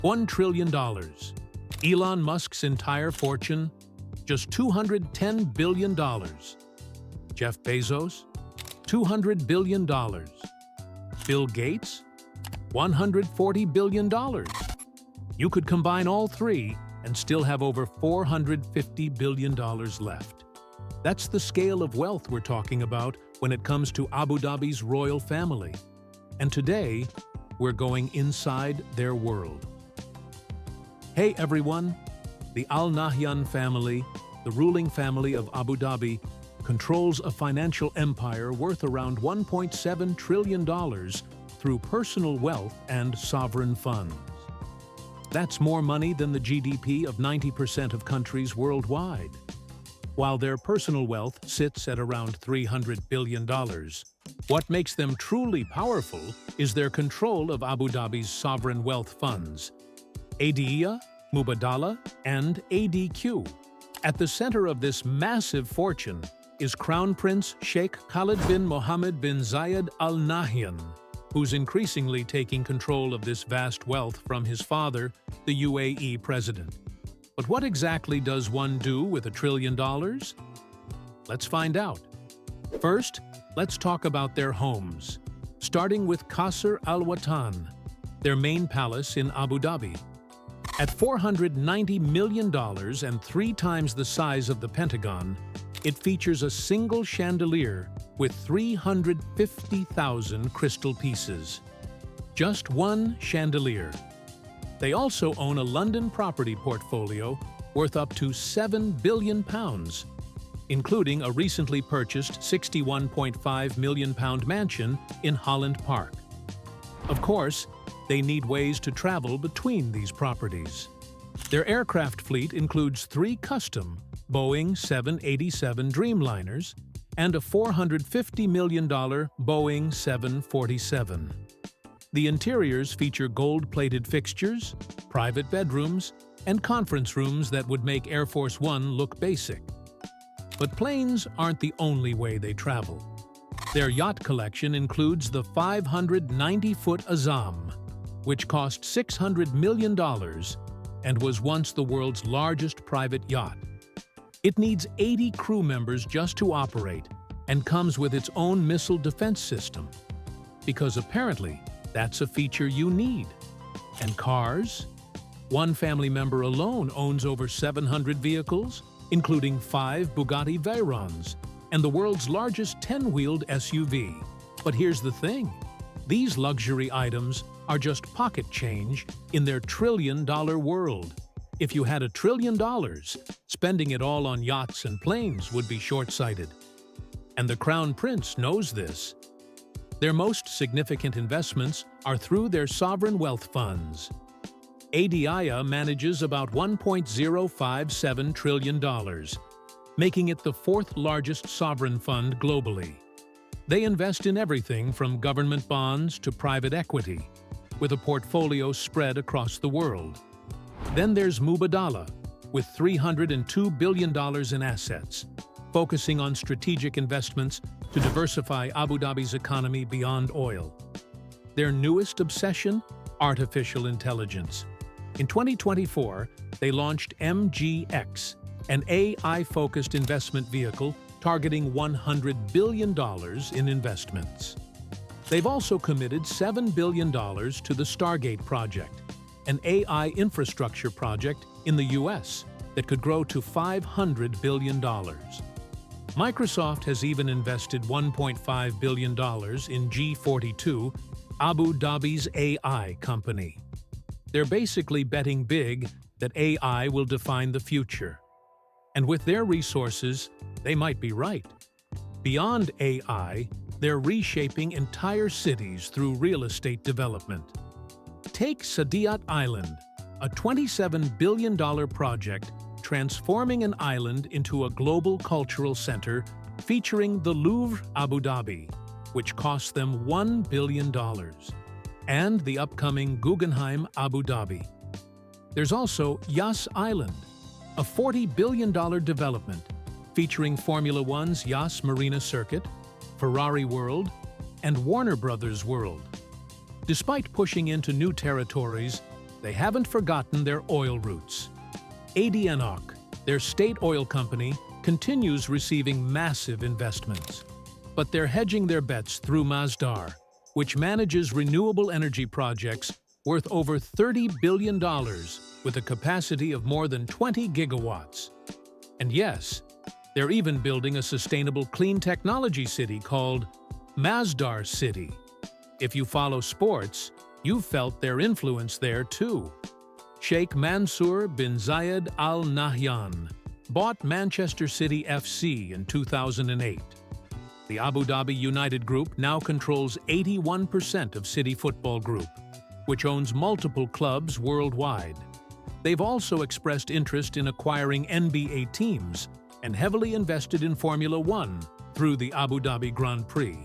$1 trillion. Elon Musk's entire fortune? Just $210 billion. Jeff Bezos? $200 billion. Bill Gates? $140 billion. You could combine all three and still have over $450 billion left. That's the scale of wealth we're talking about when it comes to Abu Dhabi's royal family. And today, we're going inside their world. Hey everyone! The Al Nahyan family, the ruling family of Abu Dhabi, controls a financial empire worth around $1.7 trillion through personal wealth and sovereign funds. That's more money than the GDP of 90% of countries worldwide. While their personal wealth sits at around $300 billion, what makes them truly powerful is their control of Abu Dhabi's sovereign wealth funds, ADIA, Mubadala, and ADQ. At the center of this massive fortune is Crown Prince Sheikh Khalid bin Mohammed bin Zayed Al Nahyan, who's increasingly taking control of this vast wealth from his father, the UAE president. But what exactly does one do with $1 trillion? Let's find out. First, let's talk about their homes, starting with Qasr Al Watan, their main palace in Abu Dhabi. At $490 million and 3 times the size of the Pentagon, it features a single chandelier with 350,000 crystal pieces. Just one chandelier. They also own a London property portfolio worth up to £7 billion, including a recently purchased £61.5 million mansion in Holland Park. Of course, they need ways to travel between these properties. Their aircraft fleet includes 3 custom Boeing 787 Dreamliners and a $450 million Boeing 747. The interiors feature gold-plated fixtures, private bedrooms, and conference rooms that would make Air Force One look basic. But planes aren't the only way they travel. Their yacht collection includes the 590-foot Azam, which cost $600 million and was once the world's largest private yacht. It needs 80 crew members just to operate and comes with its own missile defense system. Because apparently, that's a feature you need. And cars? One family member alone owns over 700 vehicles, including 5 Bugatti Veyrons and the world's largest 10-wheeled SUV. But here's the thing. These luxury items are just pocket change in their trillion-dollar world. If you had $1 trillion, spending it all on yachts and planes would be short-sighted. And the Crown Prince knows this. Their most significant investments are through their sovereign wealth funds. ADIA manages about $1.057 trillion, making it the 4th largest sovereign fund globally. They invest in everything from government bonds to private equity, with a portfolio spread across the world. Then there's Mubadala, with $302 billion in assets, focusing on strategic investments to diversify Abu Dhabi's economy beyond oil. Their newest obsession? Artificial intelligence. In 2024, they launched MGX, an AI-focused investment vehicle targeting $100 billion in investments. They've also committed $7 billion to the Stargate project, an AI infrastructure project in the US that could grow to $500 billion. Microsoft has even invested $1.5 billion in G42, Abu Dhabi's AI company. They're basically betting big that AI will define the future. And with their resources, they might be right. Beyond AI, they're reshaping entire cities through real estate development. Take Saadiyat Island, a $27 billion project transforming an island into a global cultural center featuring the Louvre Abu Dhabi, which cost them $1 billion, and the upcoming Guggenheim Abu Dhabi. There's also Yas Island, a $40 billion development featuring Formula One's Yas Marina Circuit, Ferrari World, and Warner Brothers World. Despite pushing into new territories, they haven't forgotten their oil roots. ADNOC, their state oil company, continues receiving massive investments. But they're hedging their bets through Masdar, which manages renewable energy projects worth over $30 billion with a capacity of more than 20 gigawatts. And yes, they're even building a sustainable clean technology city called Masdar City. If you follow sports, you've felt their influence there too. Sheikh Mansour bin Zayed Al Nahyan bought Manchester City FC in 2008. The Abu Dhabi United Group now controls 81% of City Football Group, which owns multiple clubs worldwide. They've also expressed interest in acquiring NBA teams and heavily invested in Formula One through the Abu Dhabi Grand Prix.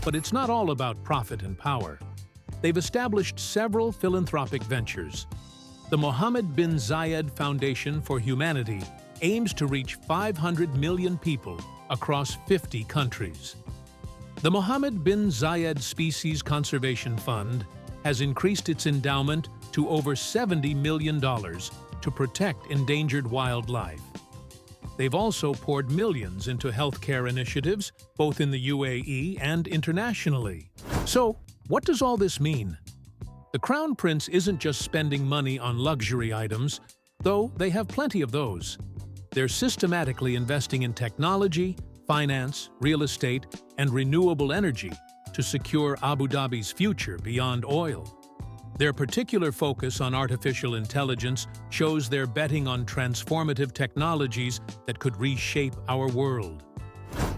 But it's not all about profit and power. They've established several philanthropic ventures. The Mohammed bin Zayed Foundation for Humanity aims to reach 500 million people across 50 countries. The Mohammed bin Zayed Species Conservation Fund has increased its endowment to over $70 million to protect endangered wildlife. They've also poured millions into healthcare initiatives, both in the UAE and internationally. So, what does all this mean? The Crown Prince isn't just spending money on luxury items, though they have plenty of those. They're systematically investing in technology, finance, real estate, and renewable energy to secure Abu Dhabi's future beyond oil. Their particular focus on artificial intelligence shows they're betting on transformative technologies that could reshape our world.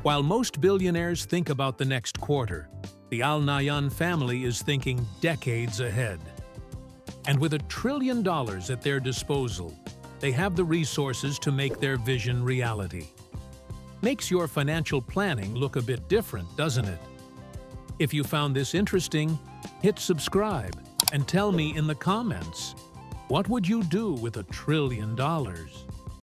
While most billionaires think about the next quarter, the Al Nahyan family is thinking decades ahead. And with $1 trillion at their disposal, they have the resources to make their vision reality. Makes your financial planning look a bit different, doesn't it? If you found this interesting, hit subscribe and tell me in the comments, what would you do with $1 trillion?